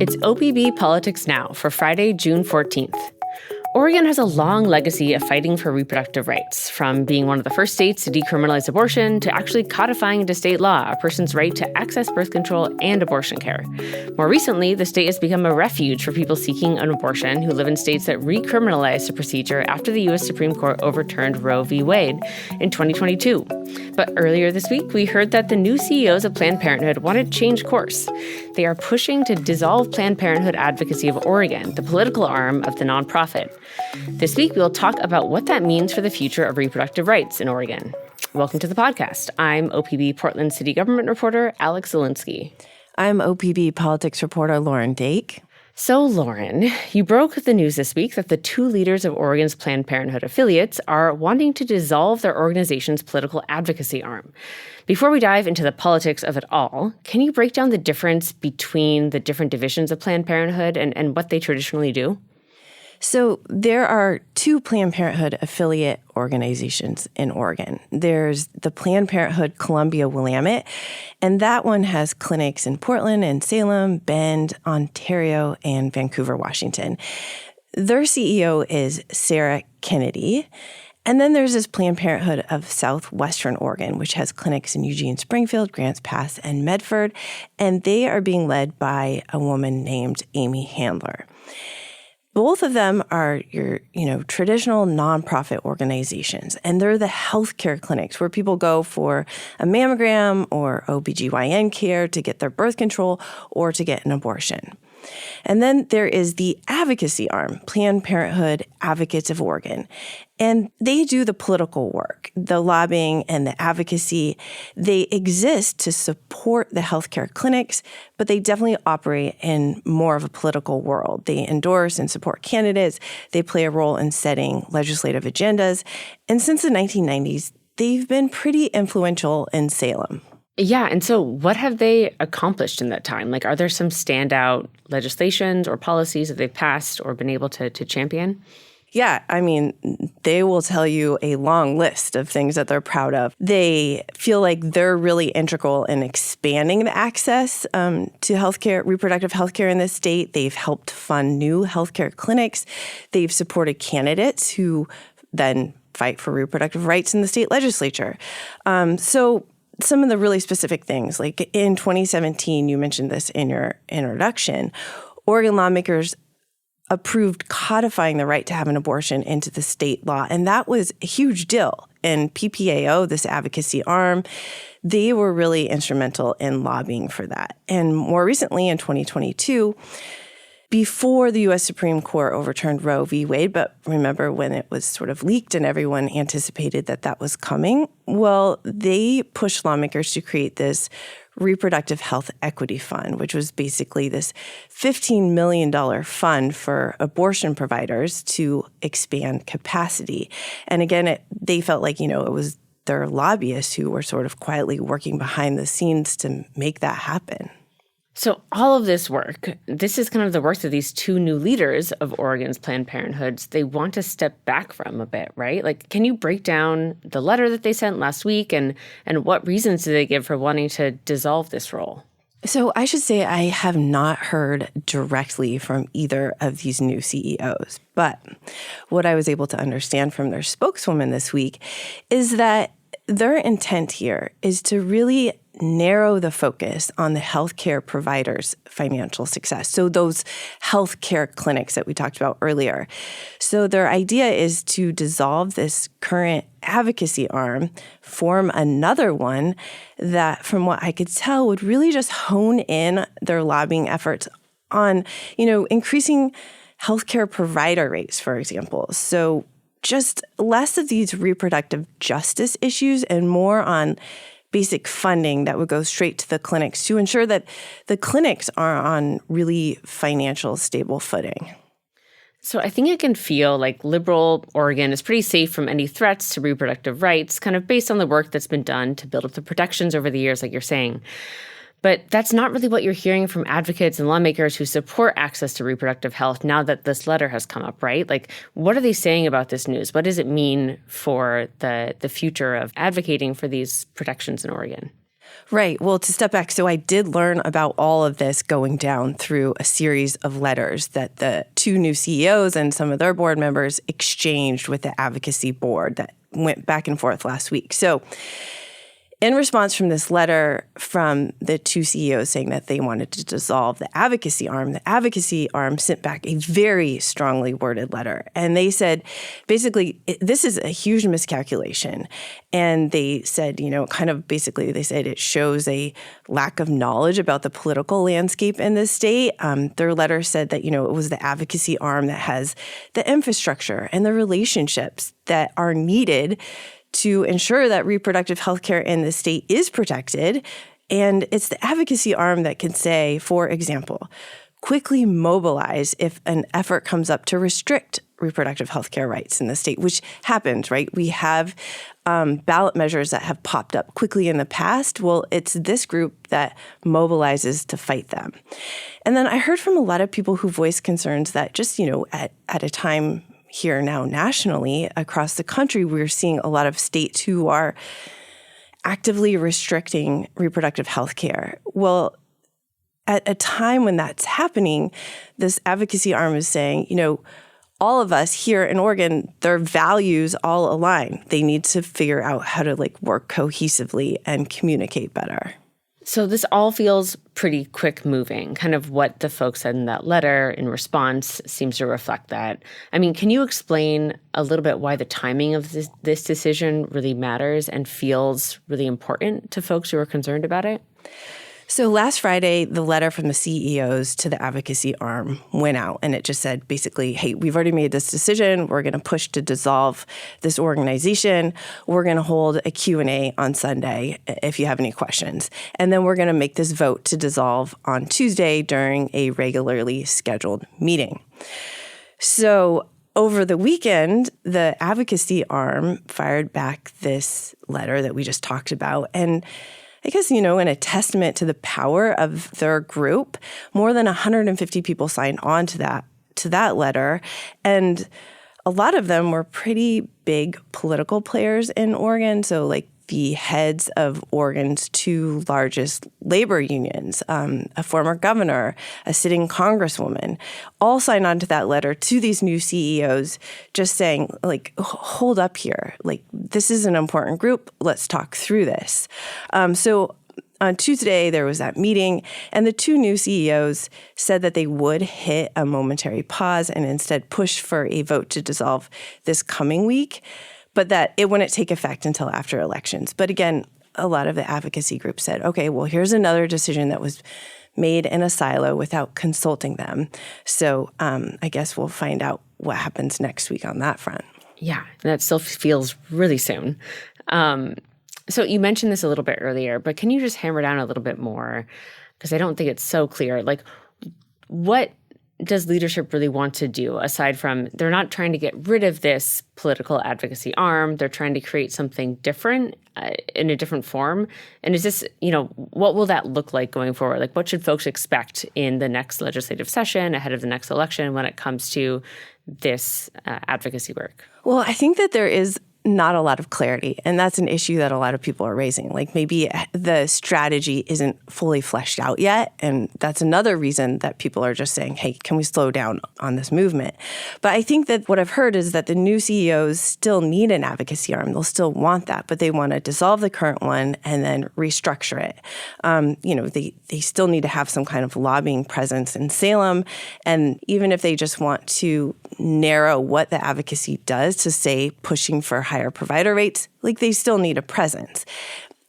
It's OPB Politics Now for Friday, June 14th. Oregon has a long legacy of fighting for reproductive rights, from being one of the first states to decriminalize abortion to actually codifying into state law a person's right to access birth control and abortion care. More recently, the state has become a refuge for people seeking an abortion who live in states that recriminalized the procedure after the U.S. Supreme Court overturned Roe v. Wade in 2022. But earlier this week, we heard that the new CEOs of Planned Parenthood want to change course. They are pushing to dissolve Planned Parenthood Advocacy of Oregon, the political arm of the nonprofit. This week, we'll talk about what that means for the future of reproductive rights in Oregon. Welcome to the podcast. I'm OPB Portland City Government reporter Alex Zielinski. I'm OPB politics reporter Lauren Dake. So, Lauren, you broke the news this week that the two leaders of Oregon's Planned Parenthood affiliates are wanting to dissolve their organization's political advocacy arm. Before we dive into the politics of it all, can you break down the difference between the different divisions of Planned Parenthood and what they traditionally do? So there are two Planned Parenthood affiliate organizations in Oregon. There's the Planned Parenthood Columbia-Willamette, and that one has clinics in Portland and Salem, Bend, Ontario, and Vancouver, Washington. Their CEO is Sarah Kennedy. And then there's this Planned Parenthood of Southwestern Oregon, which has clinics in Eugene, Springfield, Grants Pass, and Medford, and they are being led by a woman named Amy Handler. Both of them are your, traditional nonprofit organizations, and they're the healthcare clinics where people go for a mammogram or OBGYN care to get their birth control or to get an abortion. And then there is the advocacy arm, Planned Parenthood Advocates of Oregon. And they do the political work, the lobbying and the advocacy. They exist to support the healthcare clinics, but they definitely operate in more of a political world. They endorse and support candidates. They play a role in setting legislative agendas. And since the 1990s, they've been pretty influential in Salem. Yeah, and so what have they accomplished in that time? Are there some standout legislations or policies that they've passed or been able to champion? Yeah, they will tell you a long list of things that they're proud of. They feel like they're really integral in expanding the access to healthcare, reproductive healthcare in this state. They've helped fund new healthcare clinics. They've supported candidates who then fight for reproductive rights in the state legislature. So some of the really specific things, like in 2017, you mentioned this in your introduction, Oregon lawmakers approved codifying the right to have an abortion into the state law. And that was a huge deal. And PPAO, this advocacy arm, they were really instrumental in lobbying for that. And more recently, in 2022, before the U.S. Supreme Court overturned Roe v. Wade, but remember when it was sort of leaked and everyone anticipated that that was coming? Well, they pushed lawmakers to create this Reproductive Health Equity Fund, which was basically this $15 million fund for abortion providers to expand capacity. And again, they felt like, it was their lobbyists who were sort of quietly working behind the scenes to make that happen. So all of this work, this is kind of the work that these two new leaders of Oregon's Planned Parenthoods, they want to step back from a bit, right? Can you break down the letter that they sent last week and what reasons do they give for wanting to dissolve this role? So I should say I have not heard directly from either of these new CEOs, but what I was able to understand from their spokeswoman this week is that their intent here is to really narrow the focus on the healthcare providers' financial success. So those healthcare clinics that we talked about earlier. So their idea is to dissolve this current advocacy arm, form another one that, from what I could tell, would really just hone in their lobbying efforts on, increasing healthcare provider rates, for example. So just less of these reproductive justice issues and more on basic funding that would go straight to the clinics to ensure that the clinics are on really financial stable footing. So I think it can feel like liberal Oregon is pretty safe from any threats to reproductive rights, kind of based on the work that's been done to build up the protections over the years, like you're saying. But that's not really what you're hearing from advocates and lawmakers who support access to reproductive health now that this letter has come up, right? What are they saying about this news? What does it mean for the future of advocating for these protections in Oregon? Right. Well, to step back, so I did learn about all of this going down through a series of letters that the two new CEOs and some of their board members exchanged with the advocacy board that went back and forth last week. So in response from this letter from the two CEOs saying that they wanted to dissolve the advocacy arm sent back a very strongly worded letter. And they said, basically, this is a huge miscalculation. And they said, they said it shows a lack of knowledge about the political landscape in this state. Their letter said that, it was the advocacy arm that has the infrastructure and the relationships that are needed to ensure that reproductive health care in the state is protected. And it's the advocacy arm that can say, for example, quickly mobilize if an effort comes up to restrict reproductive health care rights in the state, which happens, right? We have ballot measures that have popped up quickly in the past. Well, it's this group that mobilizes to fight them. And then I heard from a lot of people who voiced concerns that just, at a time here now nationally across the country, we're seeing a lot of states who are actively restricting reproductive health care. Well, at a time when that's happening, this advocacy arm is saying, all of us here in Oregon, their values all align. They need to figure out how to work cohesively and communicate better. So this all feels pretty quick moving. Kind of what the folks said in that letter in response seems to reflect that. I mean, can you explain a little bit why the timing of this decision really matters and feels really important to folks who are concerned about it? So last Friday, the letter from the CEOs to the advocacy arm went out, and it just said basically, hey, we've already made this decision. We're going to push to dissolve this organization. We're going to hold a Q&A on Sunday if you have any questions. And then we're going to make this vote to dissolve on Tuesday during a regularly scheduled meeting. So over the weekend, the advocacy arm fired back this letter that we just talked about, and I guess, in a testament to the power of their group, more than 150 people signed on to that letter. And a lot of them were pretty big political players in Oregon. So the heads of Oregon's two largest labor unions, a former governor, a sitting congresswoman, all signed on to that letter to these new CEOs, just saying, hold up here. This is an important group. Let's talk through this. So on Tuesday, there was that meeting, and the two new CEOs said that they would hit a momentary pause and instead push for a vote to dissolve this coming week, but that it wouldn't take effect until after elections. But again, a lot of the advocacy groups said, okay, well, here's another decision that was made in a silo without consulting them. So I guess we'll find out what happens next week on that front. Yeah, that still feels really soon. So you mentioned this a little bit earlier, but can you just hammer down a little bit more? Because I don't think it's so clear. What does leadership really want to do, aside from they're not trying to get rid of this political advocacy arm, they're trying to create something different in a different form? And is this, what will that look like going forward? What should folks expect in the next legislative session ahead of the next election when it comes to this advocacy work? Well, I think that there is not a lot of clarity, and that's an issue that a lot of people are raising. Maybe the strategy isn't fully fleshed out yet, and that's another reason that people are just saying, hey, can we slow down on this movement? But I think that what I've heard is that the new CEOs still need an advocacy arm. They'll still want that, but they want to dissolve the current one and then restructure it. They still need to have some kind of lobbying presence in Salem, and even if they just want to narrow what the advocacy does to say pushing for higher provider rates, they still need a presence.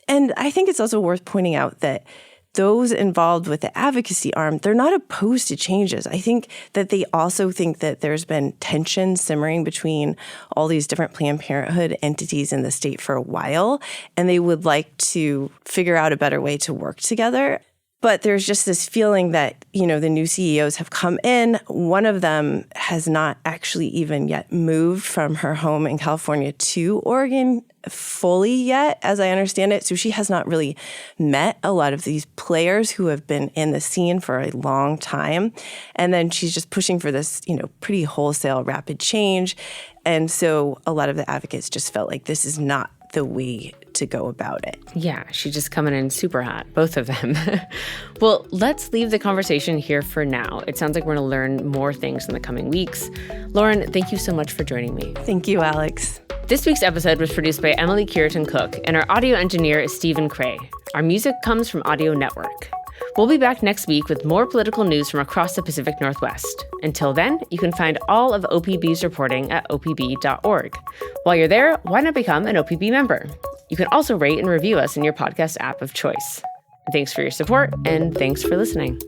And I think it's also worth pointing out that those involved with the advocacy arm, they're not opposed to changes. I think that they also think that there's been tension simmering between all these different Planned Parenthood entities in the state for a while, and they would like to figure out a better way to work together. But there's just this feeling that, the new CEOs have come in. One of them has not actually even yet moved from her home in California to Oregon fully yet, as I understand it. So she has not really met a lot of these players who have been in the scene for a long time. And then she's just pushing for this, pretty wholesale rapid change. And so a lot of the advocates just felt like this is not the way to go about it. Yeah, she's just coming in super hot, both of them. Well, let's leave the conversation here for now. It sounds like we're going to learn more things in the coming weeks. Lauren, thank you so much for joining me. Thank you, Alex. This week's episode was produced by Emily Kiritan-Cook, and our audio engineer is Stephen Cray. Our music comes from Audio Network. We'll be back next week with more political news from across the Pacific Northwest. Until then, you can find all of OPB's reporting at opb.org. While you're there, why not become an OPB member? You can also rate and review us in your podcast app of choice. Thanks for your support, and thanks for listening.